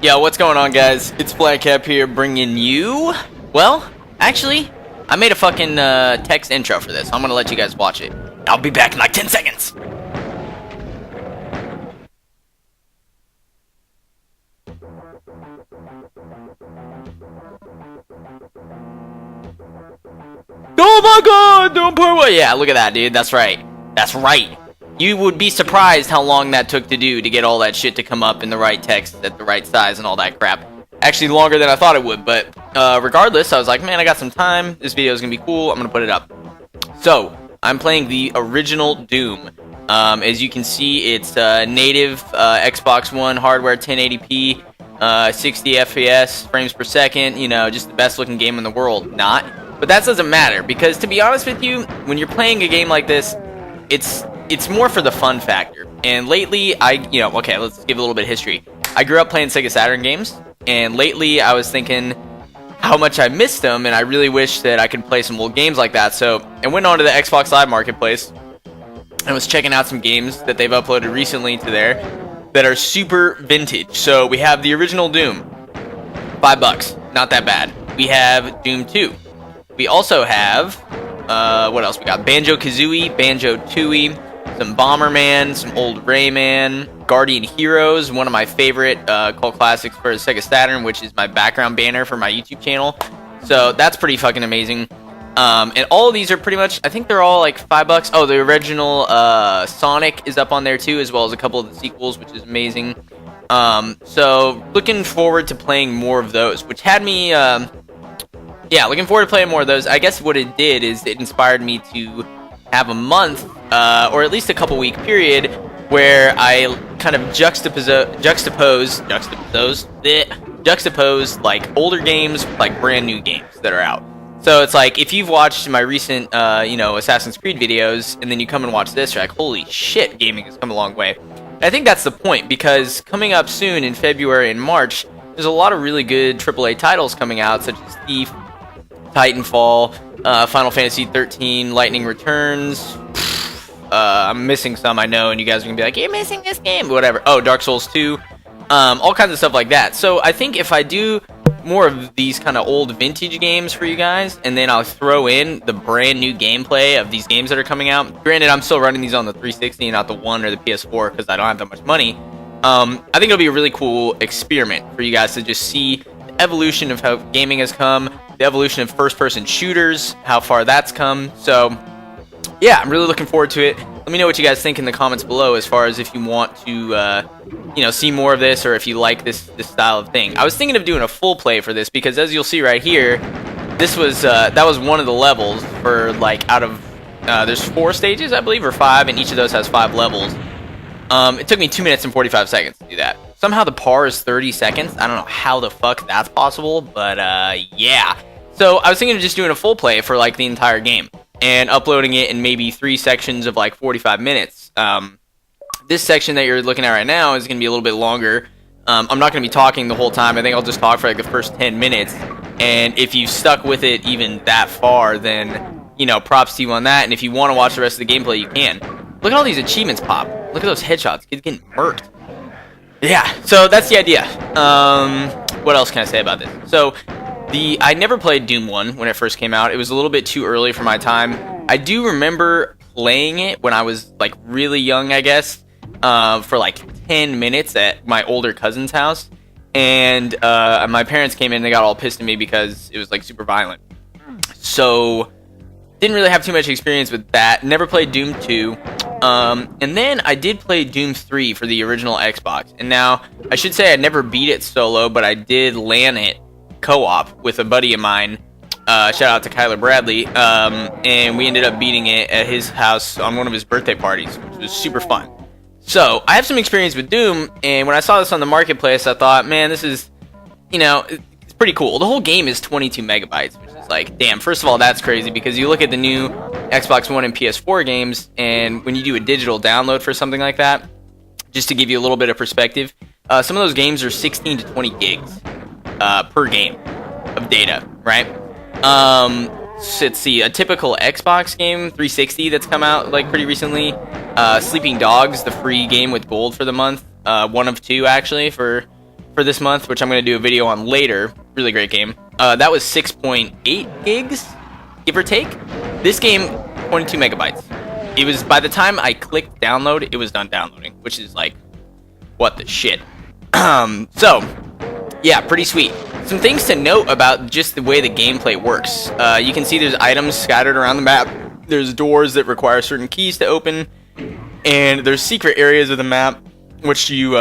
Yo, what's going on, guys? It's iFlagcap here, bringing you... Well, actually, I made a fucking text intro for this. I'm gonna let you guys watch it. I'll be back in like 10 seconds. Oh my god, don't put away. Yeah, look at that, dude. That's right. That's right. You would be surprised how long that took to do to get all that shit to come up in the right text at the right size and all that crap. Actually, longer than I thought it would, but regardless, I was like, man, I got some time. This video is going to be cool. I'm going to put it up. So, I'm playing the original Doom. As you can see, it's native Xbox One hardware, 1080p, 60 FPS, frames per second, you know, just the best looking game in the world. Not. But that doesn't matter, because to be honest with you, when you're playing a game like this, it's more for the fun factor. And lately, okay, let's give a little bit of history. I grew up playing Sega Saturn games, and lately I was thinking how much I missed them, and I really wish that I could play some old games like that. So I went on to the Xbox Live Marketplace and was checking out some games that they've uploaded recently to there that are super vintage. So we have the original Doom, $5, not that bad. We have Doom 2. We also have, what else? We got Banjo-Kazooie, Banjo-Tooie, some Bomberman, some old Rayman, Guardian Heroes, one of my favorite cult classics for Sega Saturn, which is my background banner for my YouTube channel. So that's pretty fucking amazing. And all of these are pretty much, I think they're all like $5. Oh, the original Sonic is up on there too, as well as a couple of the sequels, which is amazing. So looking forward to playing more of those, which had me... yeah, looking forward to playing more of those. I guess what it did is it inspired me to have a month, or at least a couple week period, where I kind of juxtapose like older games with like brand new games that are out. So it's like, if you've watched my recent, Assassin's Creed videos, and then you come and watch this, you're like, holy shit, gaming has come a long way. And I think that's the point, because coming up soon in February and March, there's a lot of really good AAA titles coming out, such as Thief, Titanfall, Final Fantasy 13, Lightning Returns. I'm missing some, I know, and you guys are gonna be like, you're missing this game, whatever. Oh, Dark Souls 2, all kinds of stuff like that. So I think if I do more of these kind of old vintage games for you guys, and then I'll throw in the brand new gameplay of these games that are coming out. Granted, I'm still running these on the 360 and not the One or the PS4 because I don't have that much money. I think it'll be a really cool experiment for you guys to just see the evolution of how gaming has come, the evolution of first-person shooters, how far that's come. So, yeah, I'm really looking forward to it. Let me know what you guys think in the comments below, as far as if you want to, see more of this, or if you like this style of thing. I was thinking of doing a full play for this, because as you'll see right here, this was that was one of the levels for, like, out of there's 4 stages, I believe, or 5, and each of those has 5 levels. It took me 2 minutes and 45 seconds to do that. Somehow the par is 30 seconds. I don't know how the fuck that's possible, but yeah. So I was thinking of just doing a full play for like the entire game and uploading it in maybe 3 sections of like 45 minutes. This section that you're looking at right now is going to be a little bit longer. I'm not going to be talking the whole time. I think I'll just talk for like the first 10 minutes. And if you stuck with it even that far, then, props to you on that. And if you want to watch the rest of the gameplay, you can. Look at all these achievements pop. Look at those headshots. Kids getting murked. Yeah, so that's the idea. What else can I say about this? So, I never played Doom 1 when it first came out. It was a little bit too early for my time. I do remember playing it when I was, like, really young, I guess, for, like, 10 minutes at my older cousin's house. And my parents came in and they got all pissed at me because it was, like, super violent. So, didn't really have too much experience with that. Never played Doom 2. And then I did play Doom 3 for the original Xbox. And now, I should say I never beat it solo, but I did LAN it co-op with a buddy of mine. Shout out to Kyler Bradley. And we ended up beating it at his house on one of his birthday parties, which was super fun. So, I have some experience with Doom, and when I saw this on the marketplace, I thought, man, this is, it's pretty cool. The whole game is 22 megabytes, which is like, damn, first of all, that's crazy, because you look at the new Xbox One and PS4 games, and when you do a digital download for something like that, just to give you a little bit of perspective, some of those games are 16 to 20 gigs per game of data, right? Let's see, a typical Xbox game, 360, that's come out like pretty recently. Sleeping Dogs, the free game with gold for the month, one of 2 actually for for this month, which I'm going to do a video on later. Really great game. That was 6.8 gigs, give or take. This game, 22 megabytes. It was, by the time I clicked download, it was done downloading, which is like, what the shit. So, yeah, pretty sweet. Some things to note about just the way the gameplay works. You can see there's items scattered around the map. There's doors that require certain keys to open, and there's secret areas of the map which you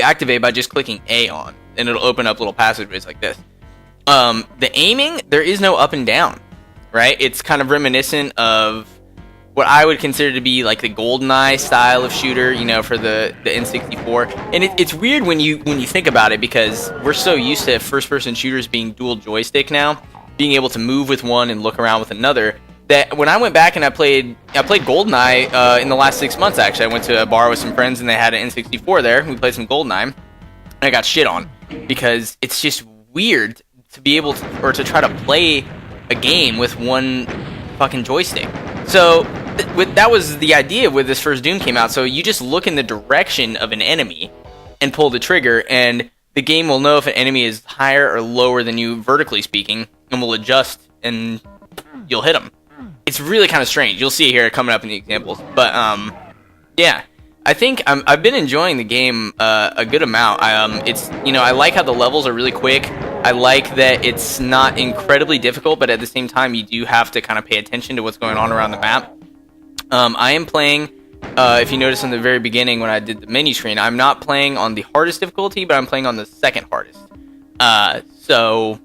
activate by just clicking A on, and it'll open up little passageways like this. The aiming, there is no up and down, right? It's kind of reminiscent of what I would consider to be like the GoldenEye style of shooter, you know, for the N64. And it's weird when you think about it, because we're so used to first-person shooters being dual joystick now, being able to move with one and look around with another, that when I went back and I played GoldenEye in the last 6 months, actually. I went to a bar with some friends and they had an N64 there. We played some GoldenEye, and I got shit on because it's just weird to be able to, or to try to play a game with one fucking joystick. So that was the idea when this first Doom came out. So you just look in the direction of an enemy and pull the trigger, and the game will know if an enemy is higher or lower than you, vertically speaking, and will adjust, and you'll hit them. It's really kind of strange. You'll see it here coming up in the examples. But, yeah. I think I've been enjoying the game a good amount. It's, you know, I like how the levels are really quick. I like that it's not incredibly difficult, but at the same time, you do have to kind of pay attention to what's going on around the map. I am playing, if you notice in the very beginning when I did the menu screen, I'm not playing on the hardest difficulty, but I'm playing on the second hardest. So,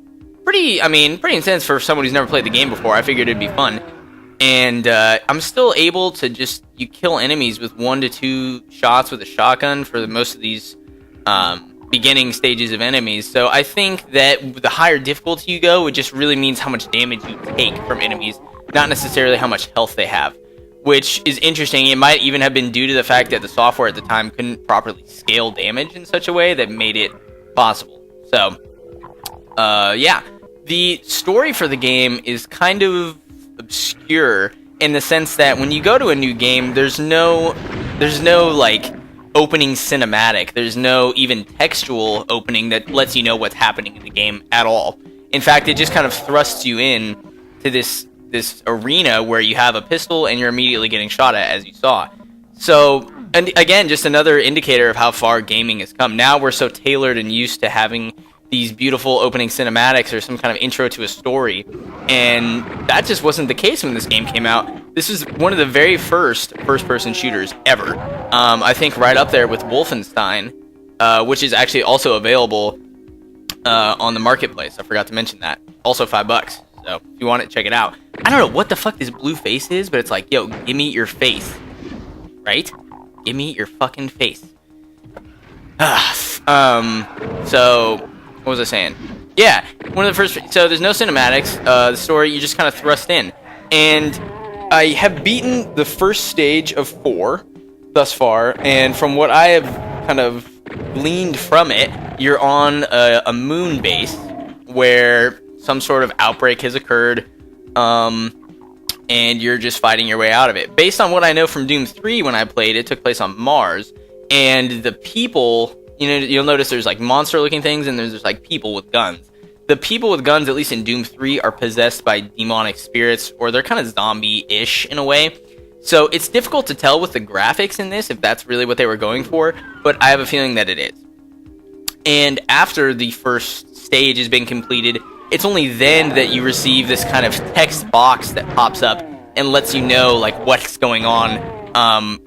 pretty intense for someone who's never played the game before. I figured it'd be fun. And I'm still able to just, you kill enemies with 1 to 2 shots with a shotgun for most of these beginning stages of enemies. So I think that the higher difficulty you go, it just really means how much damage you take from enemies, not necessarily how much health they have, which is interesting. It might even have been due to the fact that the software at the time couldn't properly scale damage in such a way that made it possible. So, yeah. The story for the game is kind of obscure in the sense that when you go to a new game, there's no like opening cinematic. There's no even textual opening that lets you know what's happening in the game at all. In fact, it just kind of thrusts you in to this arena where you have a pistol and you're immediately getting shot at, as you saw. So, and again, just another indicator of how far gaming has come. Now we're so tailored and used to having these beautiful opening cinematics or some kind of intro to a story, and that just wasn't the case when this game came out. This is one of the very first-person shooters ever. I think right up there with Wolfenstein, which is actually also available on the marketplace. I forgot to mention that. Also $5. So if you want it, check it out. I don't know what the fuck this blue face is, but it's like, yo, give me your face. Right? Give me your fucking face. So what was I saying? Yeah, one of the first. So there's no cinematics. The story, you just kind of thrust in, and I have beaten the first stage of 4 thus far. And from what I have kind of gleaned from it, you're on a moon base where some sort of outbreak has occurred, and you're just fighting your way out of it. Based on what I know from Doom 3, when I played, it took place on Mars, and the people. You know, you'll notice there's like monster-looking things, and there's like people with guns. The people with guns, at least in Doom 3, are possessed by demonic spirits, or they're kind of zombie-ish in a way. So it's difficult to tell with the graphics in this if that's really what they were going for, but I have a feeling that it is. And after the first stage has been completed, it's only then that you receive this kind of text box that pops up and lets you know like what's going on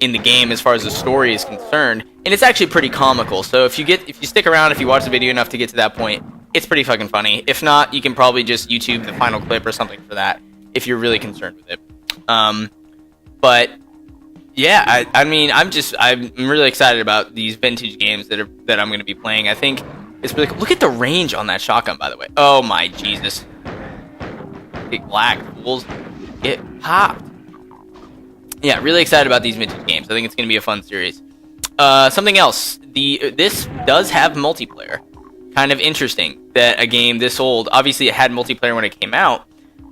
in the game as far as the story is concerned. And it's actually pretty comical. So if you stick around, if you watch the video enough to get to that point, it's pretty fucking funny. If not, you can probably just YouTube the final clip or something for that if you're really concerned with it. But yeah, I mean, I'm really excited about these vintage games that I'm going to be playing. I think it's really cool. Look at the range on that shotgun, by the way. Oh my Jesus! Big black fools get popped. Yeah, really excited about these vintage games. I think it's going to be a fun series. Something else. This does have multiplayer. Kind of interesting that a game this old, obviously it had multiplayer when it came out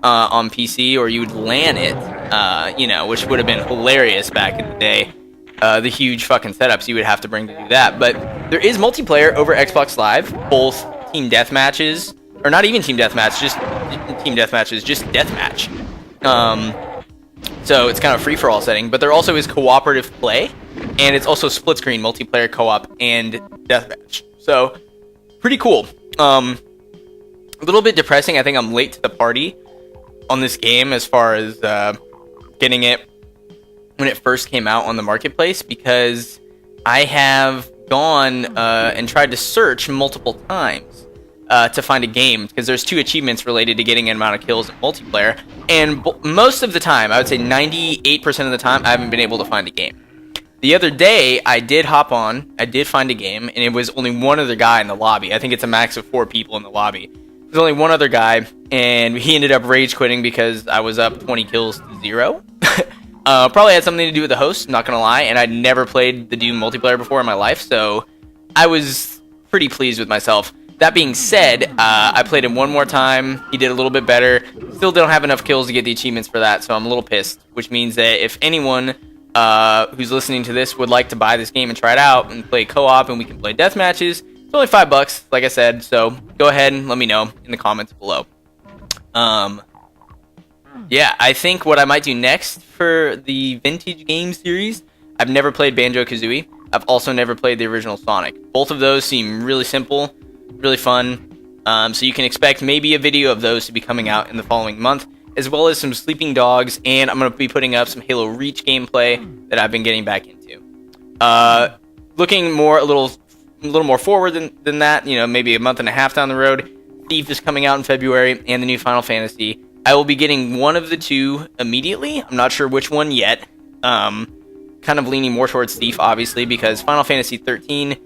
on PC, or you would LAN it, you know, which would have been hilarious back in the day. The huge fucking setups you would have to bring to do that. But There is multiplayer over Xbox Live, both team deathmatches, or not even team deathmatch, just team deathmatches, just deathmatch. So it's kind of free for all setting, but there also is cooperative play, and it's also split screen multiplayer co-op and deathmatch. So pretty cool. A little bit depressing. I think I'm late to the party on this game as far as getting it when it first came out on the marketplace, because I have gone and tried to search multiple times to find a game, because there's 2 achievements related to getting an amount of kills in multiplayer, and most of the time, I would say 98% of the time, I haven't been able to find a game. The other day, I did hop on, I did find a game, and it was only one other guy in the lobby. I think it's a max of 4 people in the lobby. There's only one other guy, and he ended up rage quitting because I was up 20 kills to 0. Probably had something to do with the host, not gonna lie, and I'd never played the Doom multiplayer before in my life, so I was pretty pleased with myself. That being said, I played him one more time, he did a little bit better, still don't have enough kills to get the achievements for that, so I'm a little pissed, which means that if anyone who's listening to this would like to buy this game and try it out and play co-op and we can play death matches, it's only $5, like I said, so go ahead and let me know in the comments below. Yeah, I think what I might do next for the vintage game series, I've never played Banjo-Kazooie. I've also never played the original Sonic. Both of those seem really simple, really fun, so you can expect maybe a video of those to be coming out in the following month, as well as some Sleeping Dogs, and I'm going to be putting up some Halo Reach gameplay that I've been getting back into. Looking a little more forward than that, you know, maybe a month and a half down the road, Thief is coming out in February, and the new Final Fantasy. I will be getting one of the 2 immediately. I'm not sure which one yet. Kind of leaning more towards Thief, obviously, because Final Fantasy 13,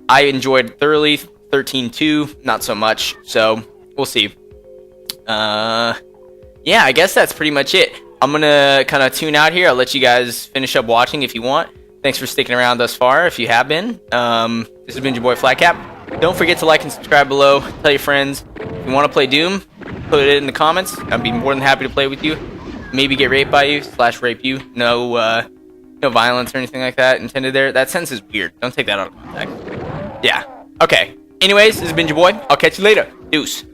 I enjoyed thoroughly. 13-2, not so much. So, we'll see. Yeah, I guess that's pretty much it. I'm going to kind of tune out here. I'll let you guys finish up watching if you want. Thanks for sticking around thus far, if you have been. This has been your boy, FlagCap. Don't forget to like and subscribe below. Tell your friends. If you want to play Doom, put it in the comments. I'd be more than happy to play with you. Maybe get raped by you, /rape you. No violence or anything like that intended there. That sentence is weird. Don't take that out of context. Yeah. Okay. Anyways, this has been your boy. I'll catch you later. Deuce.